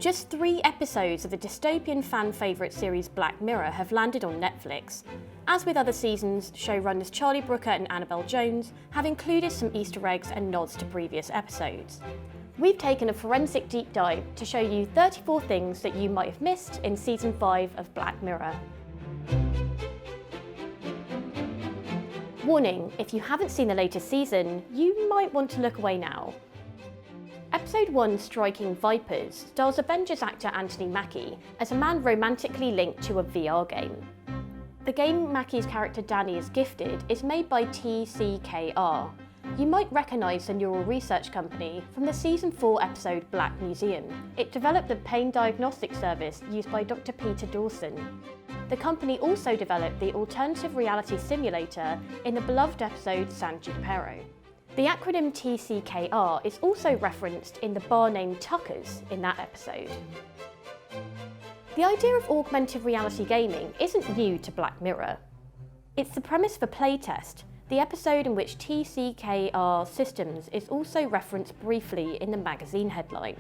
Just 3 episodes of the dystopian fan favourite series Black Mirror have landed on Netflix. As with other seasons, showrunners Brooker and Annabel Jones have included some Easter eggs and nods to previous episodes. We've taken a forensic deep dive to show you 34 things that you might have missed in Season 5 of Black Mirror. Warning, if you haven't seen the latest season, you might want to look away now. Episode 1, Striking Vipers, stars Avengers actor Anthony Mackie as a man romantically linked to a VR game. The game Mackie's character Danny is gifted is made by TCKR. You might recognise the neural research company from the Season 4 episode Black Museum. It developed the pain diagnostic service used by Dr. Peter Dawson. The company also developed the alternative reality simulator in the beloved episode San Junipero. The acronym TCKR is also referenced in the bar named Tucker's in that episode. The idea of augmented reality gaming isn't new to Black Mirror. It's the premise for Playtest, the episode in which TCKR Systems is also referenced briefly in the magazine headline.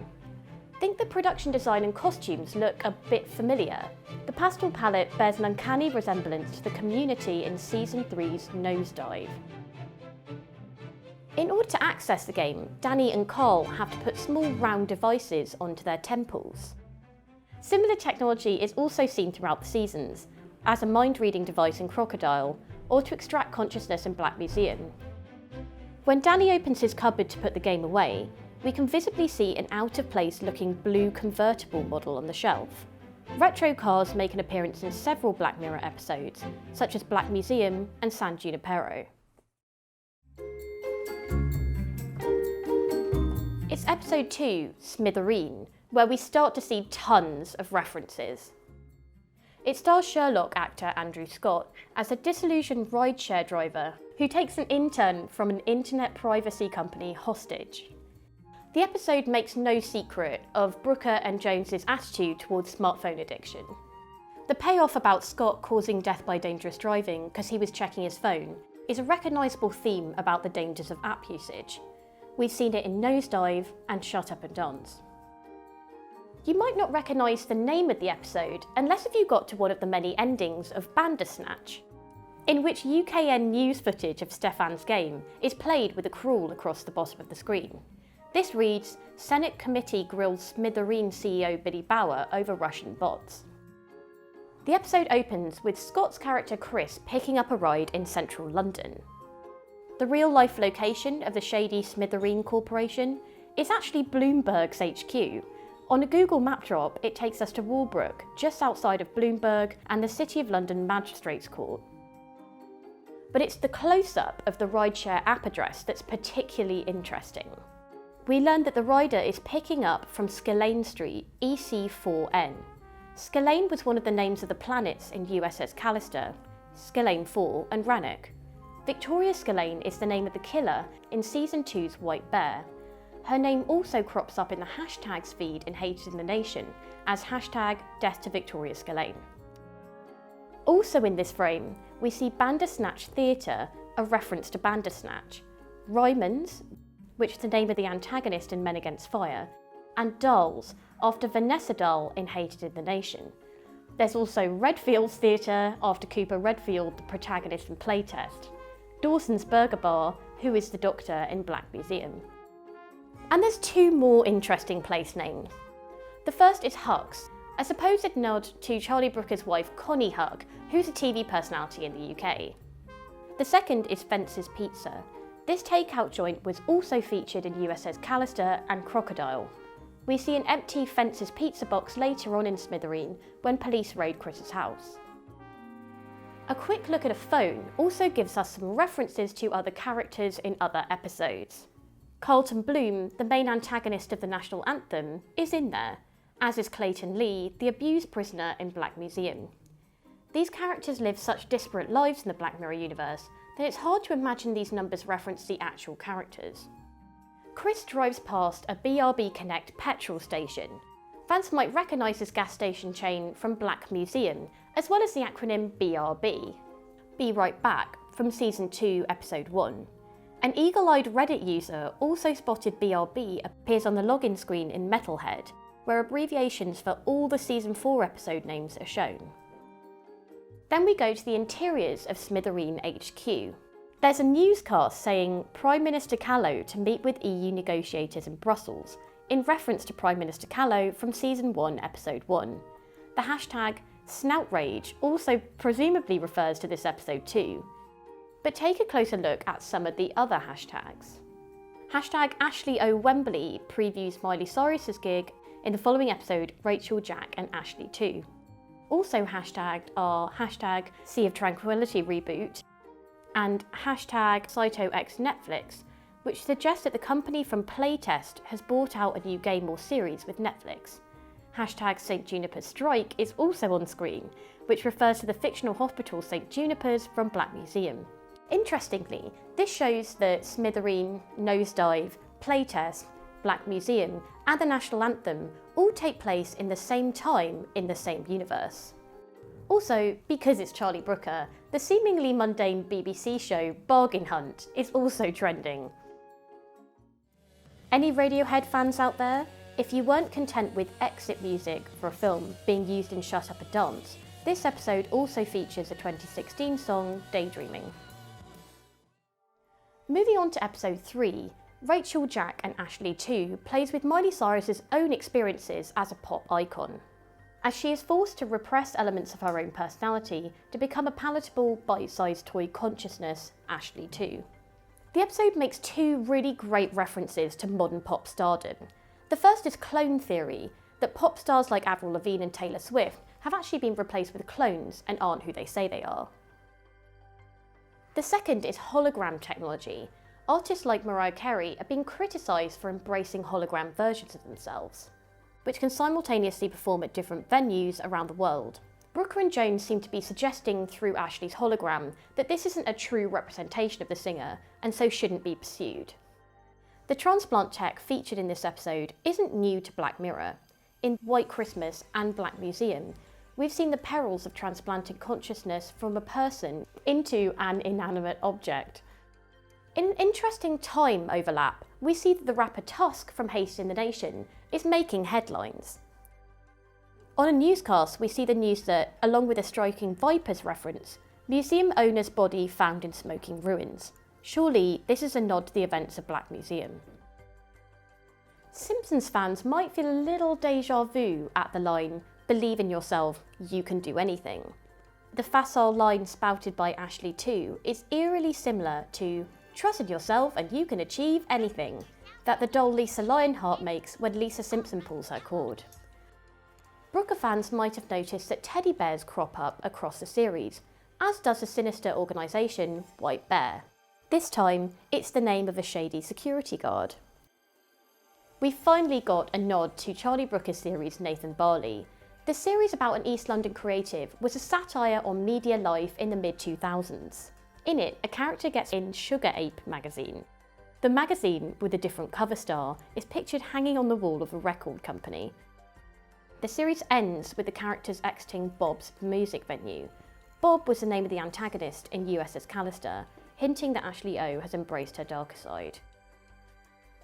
Think the production design and costumes look a bit familiar. The pastel palette bears an uncanny resemblance to the community in Season 3's Nosedive. In order to access the game, Danny and Carl have to put small round devices onto their temples. Similar technology is also seen throughout the seasons, as a mind-reading device in Crocodile, or to extract consciousness in Black Museum. When Danny opens his cupboard to put the game away, we can visibly see an out-of-place looking blue convertible model on the shelf. Retro cars make an appearance in several Black Mirror episodes, such as Black Museum and San Junipero. It's episode 2, Smithereens, where we start to see tons of references. It stars Sherlock actor Andrew Scott as a disillusioned rideshare driver who takes an intern from an internet privacy company hostage. The episode makes no secret of Brooker and Jones's attitude towards smartphone addiction. The payoff about Scott causing death by dangerous driving because he was checking his phone is a recognisable theme about the dangers of app usage. We've seen it in Nosedive and Shut Up and Dance. You might not recognise the name of the episode unless if you got to one of the many endings of Bandersnatch, in which UKN news footage of Stefan's game is played with a crawl across the bottom of the screen. This reads, Senate committee grills Smithereens CEO Billy Bauer over Russian bots. The episode opens with Scott's character Chris picking up a ride in central London. The real-life location of the shady Smithereens Corporation is actually Bloomberg's HQ. On a Google map drop, it takes us to Walbrook, just outside of Bloomberg and the City of London Magistrates Court. But it's the close-up of the rideshare app address that's particularly interesting. We learn that the rider is picking up from Skellane Street, EC4N. Skellane was one of the names of the planets in USS Callister, Skellane 4 and Rannoch. Victoria Skellane is the name of the killer in Season 2's White Bear. Her name also crops up in the hashtags feed in Hated in the Nation as hashtag Death to Victoria Skellane. Also in this frame, we see Bandersnatch Theatre, a reference to Bandersnatch, Ryman's, which is the name of the antagonist in Men Against Fire, and Dahl's, after Vanessa Dahl in Hated in the Nation. There's also Redfield's Theatre, after Cooper Redfield, the protagonist in Playtest. Dawson's Burger Bar, who is the Doctor in Black Museum. And there's 2 more interesting place names. The first is Huck's, a supposed nod to Charlie Brooker's wife Connie Huck, who's a TV personality in the UK. The second is Fence's Pizza. This takeout joint was also featured in USS Callister and Crocodile. We see an empty Fence's Pizza box later on in Smithereens when police raid Chris's house. A quick look at a phone also gives us some references to other characters in other episodes. Carlton Bloom, the main antagonist of the national anthem, is in there, as is Clayton Lee, the abused prisoner in Black Museum. These characters live such disparate lives in the Black Mirror universe that it's hard to imagine these numbers reference the actual characters. Chris drives past a BRB Connect petrol station. Fans might recognise this gas station chain from Black Museum, as well as the acronym BRB. Be Right Back from Season 2, Episode 1. An eagle-eyed Reddit user also spotted BRB appears on the login screen in Metalhead. where abbreviations for all the Season 4 episode names are shown. Then we go to the interiors of Smithereen HQ. There's a newscast saying Prime Minister Callow to meet with EU negotiators in Brussels, in reference to Prime Minister Callow from Season 1, Episode 1. The hashtag SnoutRage also presumably refers to this episode too. But take a closer look at some of the other hashtags. Hashtag Ashley O. Wembley previews Miley Cyrus's gig in the following episode, Rachel, Jack and Ashley 2. Also hashtagged are hashtag Sea of Tranquility reboot and hashtag CytoX Netflix, which suggests that the company from Playtest has bought out a new game or series with Netflix. Hashtag St. Juniper's Strike is also on screen, which refers to the fictional hospital St. Juniper's from Black Museum. Interestingly, this shows that Smithereen, Nosedive, Playtest, Black Museum and the National Anthem all take place in the same time in the same universe. Also, because it's Charlie Brooker, the seemingly mundane BBC show Bargain Hunt is also trending. Any Radiohead fans out there? If you weren't content with exit music for a film being used in Shut Up and Dance, this episode also features a 2016 song, Daydreaming. Moving on to episode 3, Rachel, Jack and Ashley 2 plays with Miley Cyrus's own experiences as a pop icon, as she is forced to repress elements of her own personality to become a palatable, bite-sized toy consciousness, Ashley 2. The episode makes two really great references to modern pop stardom. The first is clone theory, that pop stars like Avril Lavigne and Taylor Swift have actually been replaced with clones and aren't who they say they are. The second is hologram technology. Artists like Mariah Carey are being criticised for embracing hologram versions of themselves, which can simultaneously perform at different venues around the world. Brooker and Jones seem to be suggesting through Ashley's hologram that this isn't a true representation of the singer and so shouldn't be pursued. The transplant tech featured in this episode isn't new to Black Mirror. In White Christmas and Black Museum, we've seen the perils of transplanting consciousness from a person into an inanimate object. In an interesting time overlap, we see that the rapper Tusk from Haste in the Nation is making headlines. On a newscast, we see the news that, along with a striking Vipers reference, museum owner's body found in smoking ruins. Surely this is a nod to the events of Black Museum. Simpsons fans might feel a little deja vu at the line, "Believe in yourself, you can do anything." The facile line spouted by Ashley 2 is eerily similar to "Trust in yourself and you can achieve anything" that the doll Lisa Lionheart makes when Lisa Simpson pulls her cord. Brooker fans might have noticed that teddy bears crop up across the series, as does the sinister organisation White Bear. This time, it's the name of a shady security guard. We've finally got a nod to Charlie Brooker's series Nathan Barley. The series about an East London creative was a satire on media life in the mid-2000s. In it, a character gets in Sugar Ape magazine. The magazine, with a different cover star, is pictured hanging on the wall of a record company. The series ends with the characters exiting Bob's music venue. Bob was the name of the antagonist in USS Callister, hinting that Ashley O has embraced her darker side.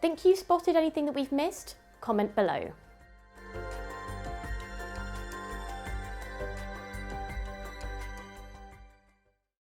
Think you spotted anything that we've missed? Comment below.